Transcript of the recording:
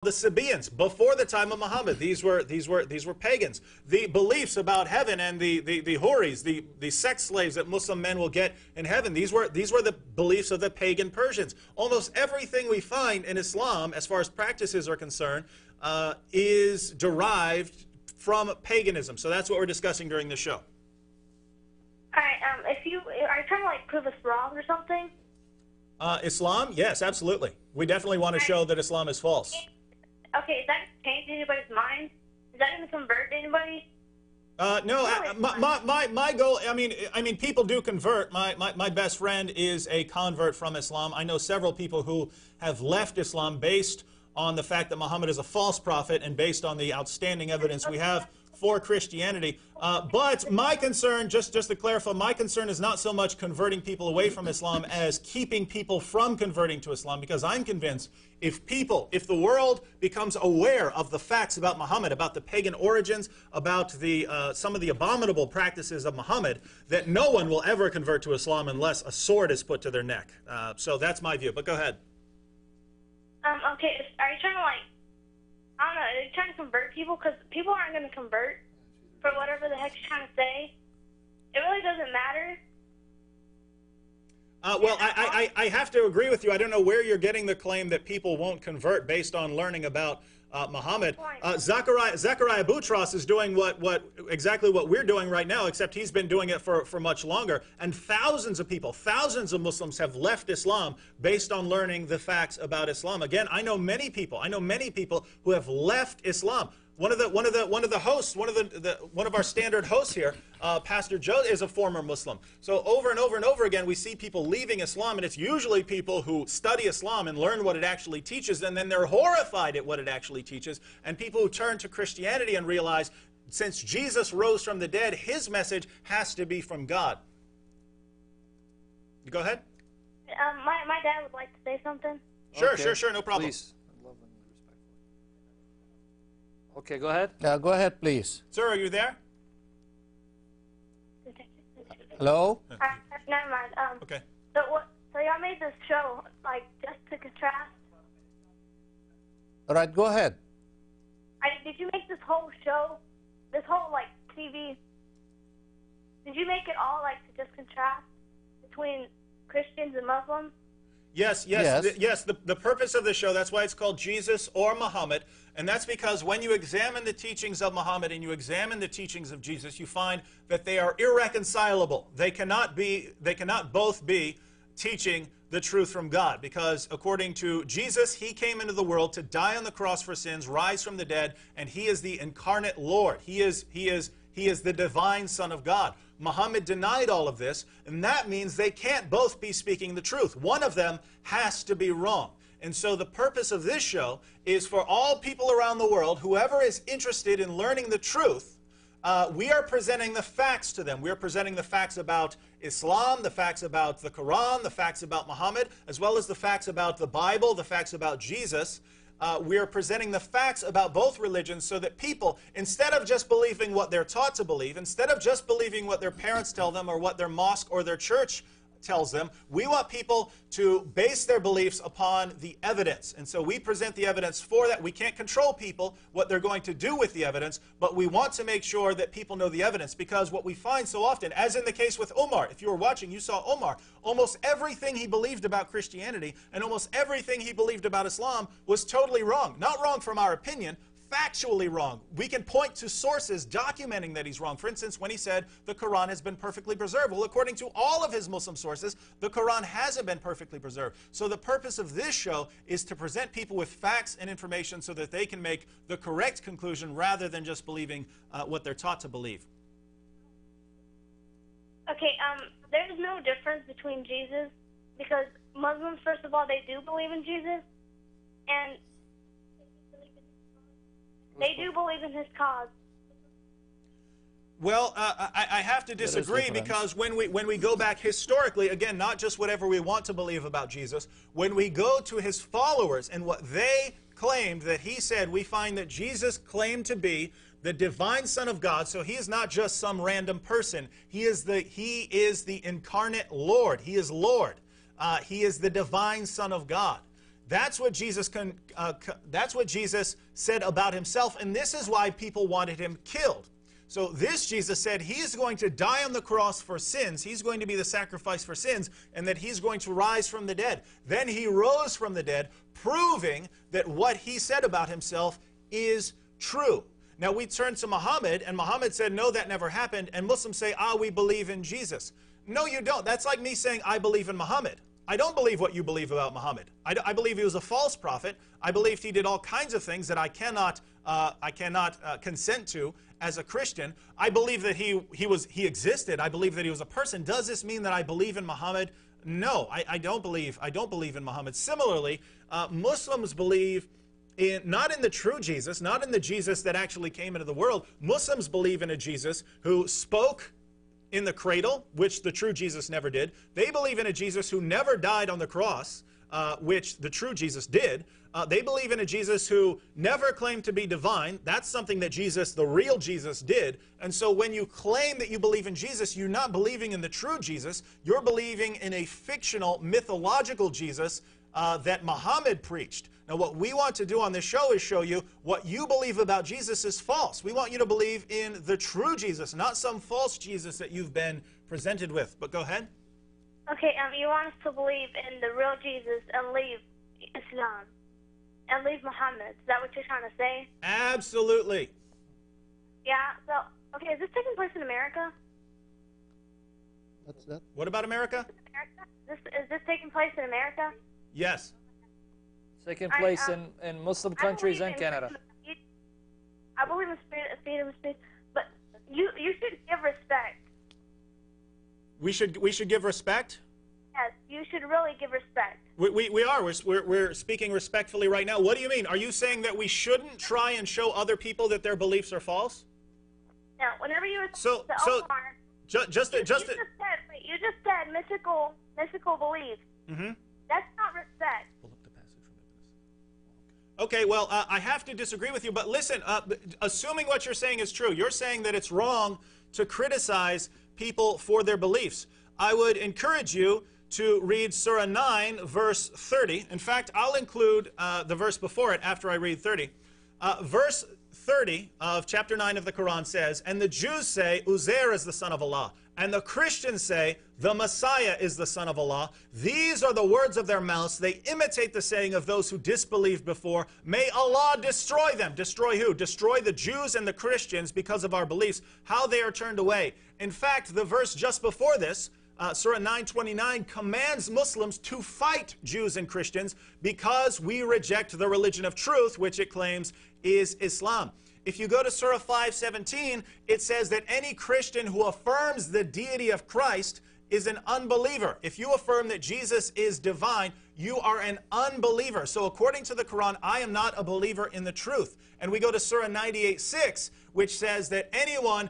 the Sabaeans before the time of Muhammad. These were pagans. The beliefs about heaven and the houris, the sex slaves that Muslim men will get in heaven, these were the beliefs of the pagan Persians. Almost everything we find in Islam, as far as practices are concerned, is derived from paganism. So that's what we're discussing during the show. All right. Are you trying to like prove us wrong or something? Islam? Yes, absolutely. We definitely want to show that Islam is false. Okay, is that going to change anybody's mind? Is that going to convert anybody? No, my goal, I mean, people do convert. My best friend is a convert from Islam. I know several people who have left Islam based on the fact that Muhammad is a false prophet and based on the outstanding evidence we have for Christianity. But my concern, just to clarify, my concern is not so much converting people away from Islam as keeping people from converting to Islam, because I'm convinced if the world becomes aware of the facts about Muhammad, about the pagan origins, about some of the abominable practices of Muhammad, that no one will ever convert to Islam unless a sword is put to their neck. So that's my view, but go ahead. Okay, are you trying to like, I don't know, are you trying to convert people? Because people aren't going to convert for whatever the heck you're trying to say. It really doesn't matter. Well, I have to agree with you. I don't know where you're getting the claim that people won't convert based on learning about Muhammad. Zechariah Boutros is doing exactly what we're doing right now, except he's been doing it for much longer. And thousands of people, thousands of Muslims have left Islam based on learning the facts about Islam. Again, I know many people who have left Islam. One of the hosts, one of our standard hosts here, Pastor Joe, is a former Muslim. So over and over and over again, we see people leaving Islam, and it's usually people who study Islam and learn what it actually teaches, and then they're horrified at what it actually teaches, and people who turn to Christianity and realize, since Jesus rose from the dead, his message has to be from God. Go ahead. My dad would like to say something. Sure, okay. Sure, no problem. Please. Okay, go ahead. Go ahead, please. Sir, are you there? Hello? Never mind. Okay. So y'all made this show, like, just to contrast? All right, go ahead. Did you make this whole show, this whole, like, TV, did you make it all, like, to just contrast between Christians and Muslims? Yes. The purpose of the show, that's why it's called Jesus or Muhammad, and that's because when you examine the teachings of Muhammad and you examine the teachings of Jesus, you find that they are irreconcilable. They cannot both be teaching the truth from God, because according to Jesus, he came into the world to die on the cross for sins, rise from the dead, and he is the incarnate Lord. He is the divine Son of God. Muhammad denied all of this, and that means they can't both be speaking the truth. One of them has to be wrong. And so the purpose of this show is for all people around the world, whoever is interested in learning the truth, we are presenting the facts to them. We are presenting the facts about Islam, the facts about the Quran, the facts about Muhammad, as well as the facts about the Bible, the facts about Jesus. We are presenting the facts about both religions so that people, instead of just believing what they're taught to believe, instead of just believing what their parents tell them or what their mosque or their church tells them, we want people to base their beliefs upon the evidence. And so we present the evidence for that. We can't control people, what they're going to do with the evidence, but we want to make sure that people know the evidence, because what we find so often, as in the case with Omar, if you were watching, you saw Omar, almost everything he believed about Christianity and almost everything he believed about Islam was totally wrong. Not wrong from our opinion, factually wrong. We can point to sources documenting that he's wrong. For instance, when he said the Quran has been perfectly preserved. Well, according to all of his Muslim sources, the Quran hasn't been perfectly preserved. So the purpose of this show is to present people with facts and information so that they can make the correct conclusion rather than just believing what they're taught to believe. Okay, there's no difference between Jesus, because Muslims, first of all, they do believe in Jesus, and they do believe in his cause. Well, I have to disagree, because when we go back historically, again, not just whatever we want to believe about Jesus, when we go to his followers and what they claimed that he said, we find that Jesus claimed to be the divine Son of God. So he is not just some random person. He is the incarnate Lord. He is Lord. He is the divine Son of God. That's what Jesus said about himself, and this is why people wanted him killed. So this Jesus said he's going to die on the cross for sins. He's going to be the sacrifice for sins, and that he's going to rise from the dead. Then he rose from the dead, proving that what he said about himself is true. Now we turn to Muhammad, and Muhammad said, no, that never happened. And Muslims say, we believe in Jesus. No, you don't. That's like me saying, I believe in Muhammad. I don't believe what you believe about Muhammad. I believe he was a false prophet. I believe he did all kinds of things that I cannot consent to as a Christian. I believe that he existed. I believe that he was a person. Does this mean that I believe in Muhammad? No, I don't believe in Muhammad. Similarly, Muslims believe not in the true Jesus, not in the Jesus that actually came into the world. Muslims believe in a Jesus who spoke in the cradle, which the true Jesus never did. They believe in a Jesus who never died on the cross, which the true Jesus did. They believe in a Jesus who never claimed to be divine. That's something that Jesus, the real Jesus, did. And so when you claim that you believe in Jesus, you're not believing in the true Jesus. You're believing in a fictional, mythological Jesus that Muhammad preached. Now, what we want to do on this show is show you what you believe about Jesus is false. We want you to believe in the true Jesus, not some false Jesus that you've been presented with. But go ahead. Okay, you want us to believe in the real Jesus and leave Islam and leave Muhammad. Is that what you're trying to say? Absolutely. Yeah, so, okay, is this taking place in America? What's that? What about America? Is this taking place in America? Yes. Taking place in Muslim countries and Canada. I believe in freedom of speech, but you should give respect. We should give respect? Yes, you should really give respect. We are. We're speaking respectfully right now. What do you mean? Are you saying that we shouldn't try and show other people that their beliefs are false? No, whenever you were so Omar, you just said mystical beliefs. Mm-hmm. That's not respect. Okay, well, I have to disagree with you, but listen, assuming what you're saying is true, you're saying that it's wrong to criticize people for their beliefs. I would encourage you to read Surah 9, verse 30. In fact, I'll include the verse before it after I read 30. Verse 30 of chapter 9 of the Quran says, and the Jews say, Uzair is the son of Allah. And the Christians say, the Messiah is the son of Allah. These are the words of their mouths. They imitate the saying of those who disbelieved before. May Allah destroy them. Destroy who? Destroy the Jews and the Christians because of our beliefs, how they are turned away. In fact, the verse just before this, Surah 9:29, commands Muslims to fight Jews and Christians because we reject the religion of truth, which it claims is Islam. If you go to Surah 5:17, it says that any Christian who affirms the deity of Christ is an unbeliever. If you affirm that Jesus is divine, you are an unbeliever. So according to the Quran, I am not a believer in the truth. And we go to Surah 98:6, which says that anyone